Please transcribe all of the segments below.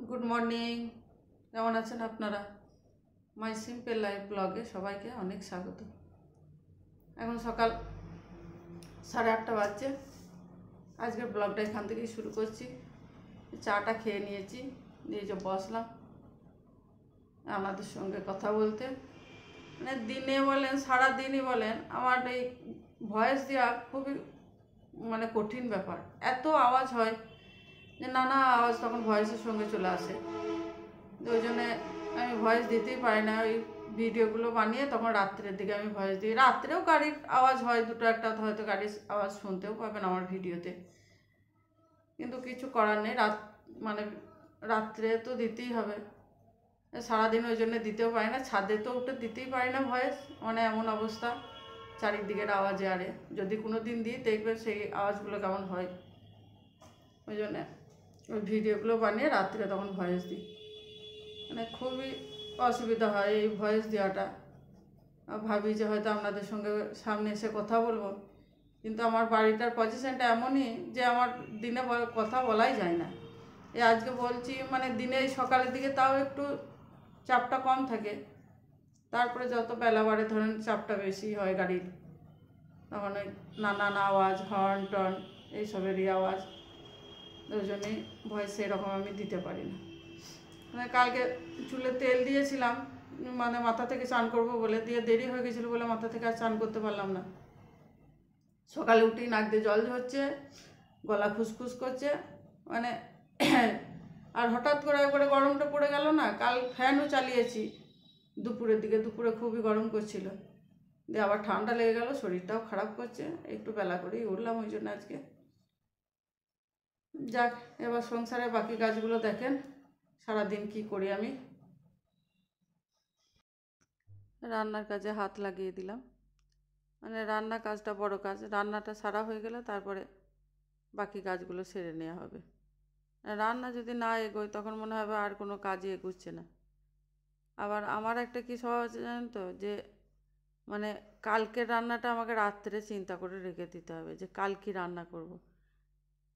Good morning. কেমন আছেন আপনারা? মাই সিম্পল লাইফ ব্লগে সবাইকে অনেক স্বাগত। এখন সকাল 8:30 বাজছে। আজকের ব্লগটা এখান থেকেই শুরু করছি। চাটা খেয়ে নিয়েছি, দিয়ে যে বসলাম আপনাদের সঙ্গে কথা বলতে। মানে দিনে বলেন সারাদিনই বলেন, আমার এই ভয়েস দেওয়া খুবই কঠিন ব্যাপার। এত আওয়াজ হয় যে নানা আওয়াজ তখন ভয়েসের সঙ্গে চলে আসে। ওই জন্যে আমি ভয়েস দিতেই পারি না। ওই ভিডিওগুলো বানিয়ে তখন রাত্রের দিকে আমি ভয়েস দিই। রাত্রেও গাড়ির আওয়াজ হয়, দুটো একটা হয়তো গাড়ির আওয়াজ শুনতেও পাবেন আমার ভিডিওতে, কিন্তু কিছু করার নেই। রাত্রে তো দিতেই হবে। সারাদিন ওই জন্য দিতেও পারি না, ছাদে তো উঠে দিতেই পারি না ভয়েস। এমন অবস্থা চারিদিকের আওয়াজে। আরে যদি কোনো দিন দিই দেখবেন সেই আওয়াজগুলো কেমন হয়। ওই জন্যে ওই ভিডিওগুলো বানিয়ে রাত্রে তখন ভয়েস দিই। খুবই অসুবিধা হয় এই ভয়েস দেওয়াটা। ভাবি যে হয়তো আপনাদের সঙ্গে সামনে এসে কথা বলবো, কিন্তু আমার বাড়িটার পজিশনটা এমনই যে আমার দিনে কথা বলাই যায় না। এই আজকে বলছি, দিনে সকালের দিকে তাও একটু চাপটা কম থাকে, তারপরে যত বেলা বাড়ে ধরেন চাপটা বেশি হয় গাড়ির। তখন ওই নানান আওয়াজ, হর্ন টর্ন এইসবেরই আওয়াজ। ওই জন্যই ভয়েস সেরকম আমি দিতে পারি না। কালকে চুলে তেল দিয়েছিলাম, মাথা থেকে চান করবো বলে, দিয়ে দেরি হয়ে গেছিলো বলে মাথা থেকে আর চান করতে পারলাম না। সকালে উঠেই নাক দিয়ে জল ঝরছে, গলা খুসখুস করছে, আর হঠাৎ করে একবারে গরমটা পড়ে গেল না। কাল ফ্যানও চালিয়েছি দুপুরের দিকে, দুপুরে খুবই গরম করছিল, দিয়ে আবার ঠান্ডা লেগে গেল, শরীরটাও খারাপ করছে। একটু বেলা করেই উঠলাম ওই জন্য আজকে। যাক, এবার সংসারে বাকি কাজগুলো দেখেন, সারাদিন কি করি আমি। রান্নার কাজে হাত লাগিয়ে দিলাম। রান্না কাজটা বড় কাজ, রান্নাটা সারা হয়ে গেলে তারপরে বাকি কাজগুলো সেরে নেওয়া হবে। রান্না যদি না এগোয় তখন মনে হবে আর কোনো কাজই এগোচ্ছে না। আবার আমার একটা কী স্বভাব আছে জানেন তো, যে কালকের রান্নাটা আমাকে রাত্রে চিন্তা করে রেখে দিতে হবে যে কাল কি রান্না করব।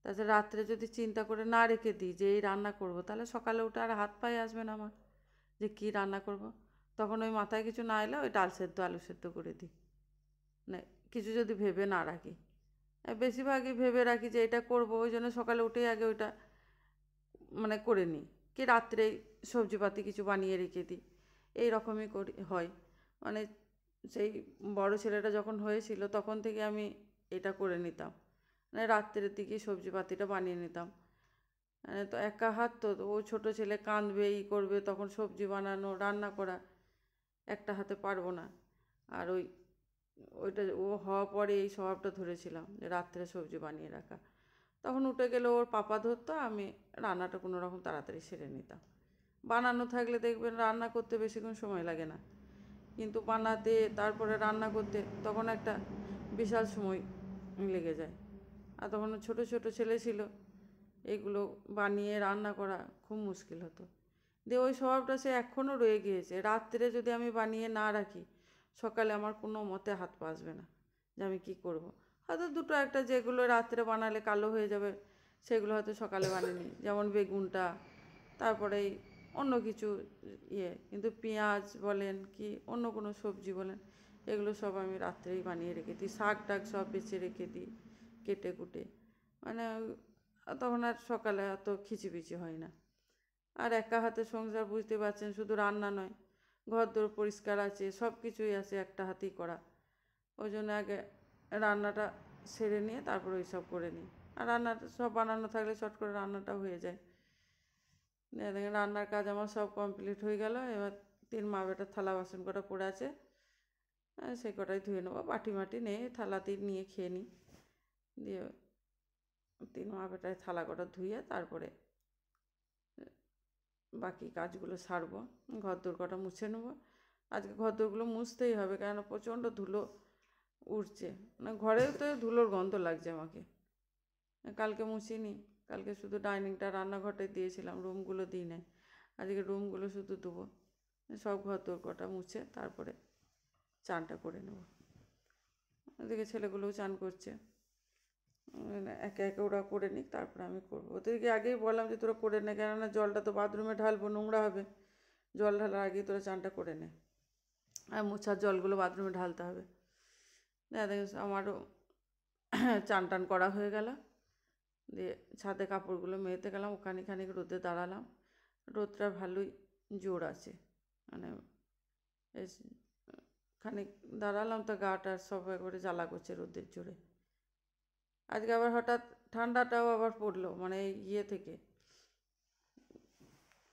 তাছাড়া রাত্রে যদি চিন্তা করে না রেখে দিই যে এই রান্না করব, তাহলে সকালে উঠে আর হাত পায়ে আসবে না আমার যে কি রান্না করব। তখন ওই মাথায় কিছু না এলে ওই ডাল সেদ্ধ আলু সেদ্ধ করে দিই। কিছু যদি ভেবে না রাখি, বেশিরভাগই ভেবে রাখি যে এটা করব, ওই জন্য সকালে উঠেই আগে ওইটা করে নিই, কি রাত্রেই সবজিপাতি কিছু বানিয়ে রেখে দিই। এই রকমই করি হয়। সেই বড় ছেলেটা যখন হয়েছিল তখন থেকে আমি এটা করে নিতাম, রাত্রের দিকে সবজিপাতিটা বানিয়ে নিতাম। তো একা হাত তো, ও ছোটো ছেলে কাঁদবে, ই করবে, তখন সবজি বানানো রান্না করা একটা হাতে পারবো না। আর ওইটা ও হওয়ার পরে এই স্বভাবটা ধরেছিলাম যে রাত্রে সবজি বানিয়ে রাখা। তখন উঠে গেলে ওর পাপা ধরতো, আমি রান্নাটা কোনো রকম তাড়াতাড়ি সেরে নিতাম। বানানো থাকলে দেখবেন রান্না করতে বেশিক্ষণ সময় লাগে না, কিন্তু বানাতে তারপরে রান্না করতে তখন একটা বিশাল সময় লেগে যায়। আর তখন ছোটো ছোটো ছেলে ছিল, এইগুলো বানিয়ে রান্না করা খুব মুশকিল হতো। দিয়ে ওই স্বভাবটা সে এখনও রয়ে গিয়েছে। রাত্রে যদি আমি বানিয়ে না রাখি, সকালে আমার কোনো মতে হাত পা আসবে না যে আমি কী করব। হয়তো দুটো একটা যেগুলো রাত্রে বানালে কালো হয়ে যাবে সেগুলো হয়তো সকালে বানিয়ে নিই, যেমন বেগুনটা, তারপরে অন্য কিছু কিন্তু পেঁয়াজ বলেন কি অন্য কোনো সবজি বলেন, এগুলো সব আমি রাত্রেই বানিয়ে রেখে দিই। শাক টাক সব বেছে রেখে দিই কেটে কুটে, তখন আর সকালে এত খিচিবিচি হয় না। আর একা হাতে সংসার বুঝতে পারছেন, শুধু রান্না নয়, ঘরদোর পরিষ্কার আছে, সব কিছুই আছে একটা হাতেই করা। ওই জন্য আগে রান্নাটা সেরে নিয়ে তারপর ওই সব করে নিই। আর রান্নাটা সব বানানো থাকলে চট করে রান্নাটাও হয়ে যায়। দেখেন রান্নার কাজ আমার সব কমপ্লিট হয়ে গেল। এবার 3 মা বেটার থালা বাসন কটা পড়ে আছে, সে কটাই ধুয়ে নেবো। বাটি মাটি নেই, থালাতেই নিয়ে খেয়ে নিই। দিয়ে 3 মা বেটায় থালা কটা ধুয়ে তারপরে বাকি কাজগুলো সারবো। ঘরদোর কটা মুছে নেবো। আজকে ঘরদোরগুলো মুছতেই হবে, কেন প্রচণ্ড ধুলো উঠছে। ঘরেও তো ধুলোর গন্ধ লাগছে আমাকে। কালকে মুছিনি, কালকে শুধু ডাইনিংটা রান্নাঘরটা দিয়েছিলাম, রুমগুলো দিই নাই। আজকে রুমগুলো শুধু দেবো। সব ঘরদোর কটা মুছে তারপরে চানটা করে নেব। ওদিকে ছেলেগুলোও চান করছে। একে একে ওরা করে নিক, তারপরে আমি করবো। ওদেরকে আগেই বললাম যে তোরা করে নে, কেননা জলটা তো বাথরুমে ঢালবো, নোংরা হবে, জল ঢালার আগেই তোরা চানটা করে নে, আর মোছার জলগুলো বাথরুমে ঢালতে হবে। আমারও চান টান করা হয়ে গেল, দিয়ে ছাদে কাপড়গুলো মেলতে গেলাম, ওখানে খানিক রোদে দাঁড়ালাম। রোদটা ভালোই জোর আছে, মানে খানিক দাঁড়ালাম তো গাটা সব একবারে জ্বালা করছে রোদের জোরে। আজকে আবার হঠাৎ ঠান্ডাটাও আবার পড়লো, মানে ইয়ে থেকে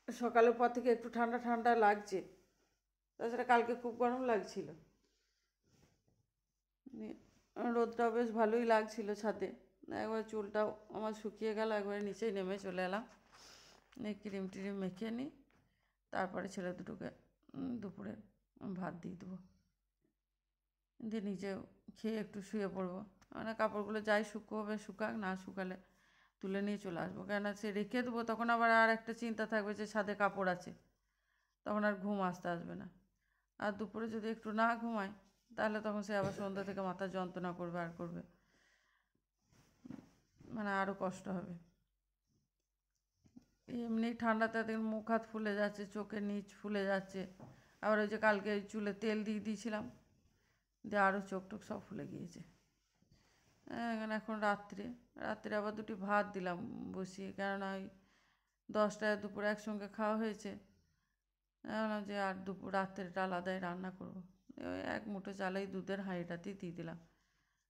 সকালের পর থেকে একটু ঠান্ডা ঠান্ডা লাগছে, তাছাড়া কালকে খুব গরম লাগছিল। রোদটাও বেশ ভালোই লাগছিল ছাদে। একবার চুলটাও আমার শুকিয়ে গেল, একবারে নিচেই নেমে চলে এলাম, ক্রিম টিরিম মেখে নিই, তারপরে ছেলে দুটোকে দুপুরে ভাত দিয়ে দেবো, দিয়ে নিজে খেয়ে একটু শুয়ে পড়বো। মানে কাপড়গুলো যাই শুকোবে শুকাক, না শুকালে তুলে নিয়ে চলে আসবো, কেননা সে রেখে দেবো, তখন আবার আর একটা চিন্তা থাকবে যে ছাদে কাপড় আছে, তখন আর ঘুম আসবে না। আর দুপুরে যদি একটু না ঘুমায়, তাহলে তখন সে আবার সন্ধ্যা থেকে মাথা যন্ত্রণা করবে আর করবে, মানে আরও কষ্ট হবে। এমনি ঠান্ডাতে দেখুন মুখ হাত ফুলে যাচ্ছে, চোখের নিচ ফুলে যাচ্ছে, আবার ওই যে কালকে চুলে তেল দিয়ে দিয়েছিলাম, দিয়ে আরও চোখ টোক সব ফুলে গিয়েছে। এখানে এখন রাত্রে আবার দুটি ভাত দিলাম বসিয়ে, কেননা ওই 10টায় দুপুরে একসঙ্গে খাওয়া হয়েছে, বললাম যে আর রাত্রেটা আলাদাই রান্না করবো। ওই এক মুঠো চালেই দুধের হাঁড়িটাতেই দিয়ে দিলাম,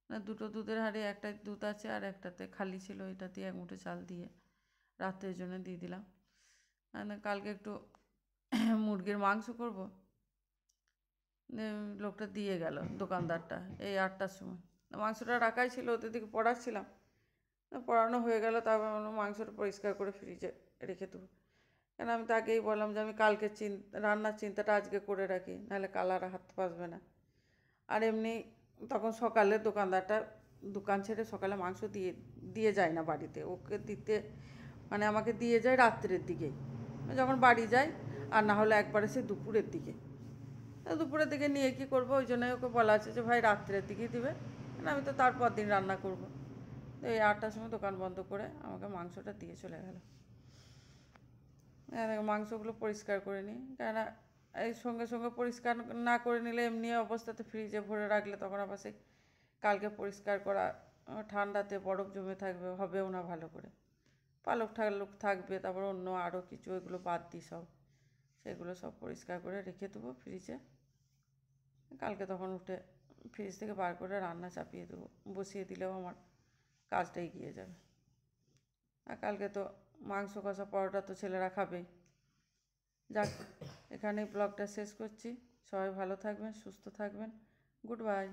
না দুটো দুধের হাঁড়ি, একটাই দুধ আছে আর একটাতে খালি ছিল, এটাতে এক মুঠো চাল দিয়ে রাত্রের জন্য দিয়ে দিলাম। কালকে একটু মুরগির মাংস করব, লোকটা দিয়ে গেল দোকানদারটা এই 8টার সময়। মাংসটা রাখাই ছিল, ওদের দিকে পড়াচ্ছিলাম, পড়ানো হয়ে গেল, তারপর মাংসটা পরিষ্কার করে ফ্রিজে রেখে দেবো, কেন আমি তাকেই বললাম যে আমি কালকে রান্নার চিন্তাটা আজকে করে রাখি, নাহলে কাল আর হাত পাসবে না। আর এমনি তখন সকালে দোকানদারটা দোকান ছেড়ে সকালে মাংস দিয়ে যায় না বাড়িতে, ওকে দিতে মানে আমাকে দিয়ে যায় রাত্রের দিকেই, যখন বাড়ি যায়, আর না হলে একবারে সে দুপুরের দিকে নিয়ে কী করবো, ওই জন্যই ওকে বলা আছে যে ভাই রাত্রের দিকেই দিবে, আমি তো তারপর দিন রান্না করবো। তো এই 8টার সময় দোকান বন্ধ করে আমাকে মাংসটা দিয়ে চলে গেল। মাংসগুলো পরিষ্কার করে নিই, কেননা এই সঙ্গে সঙ্গে পরিষ্কার না করে নিলে এমনি অবস্থাতে ফ্রিজে ভরে রাখলে তখন আবার সেই কালকে পরিষ্কার করা, ঠান্ডাতে বরফ জমে থাকবে, হবেও না ভালো করে, পালক ঠালক থাকবে, তারপর অন্য আরও কিছু, এগুলো বাদ দিই সব, সেগুলো সব পরিষ্কার করে রেখে দেবো ফ্রিজে। কালকে তখন উঠে ফ্রিজ থেকে বার করে রান্না চাপিয়ে দেবো, বসিয়ে দিলেও আমার কাজটা এগিয়ে যাবে। আর কালকে তো মাংস কষা পরোটা তো ছেলেরা খাবেই। যাক, এখানেই ব্লগটা শেষ করছি। সবাই ভালো থাকবেন, সুস্থ থাকবেন। Good bye.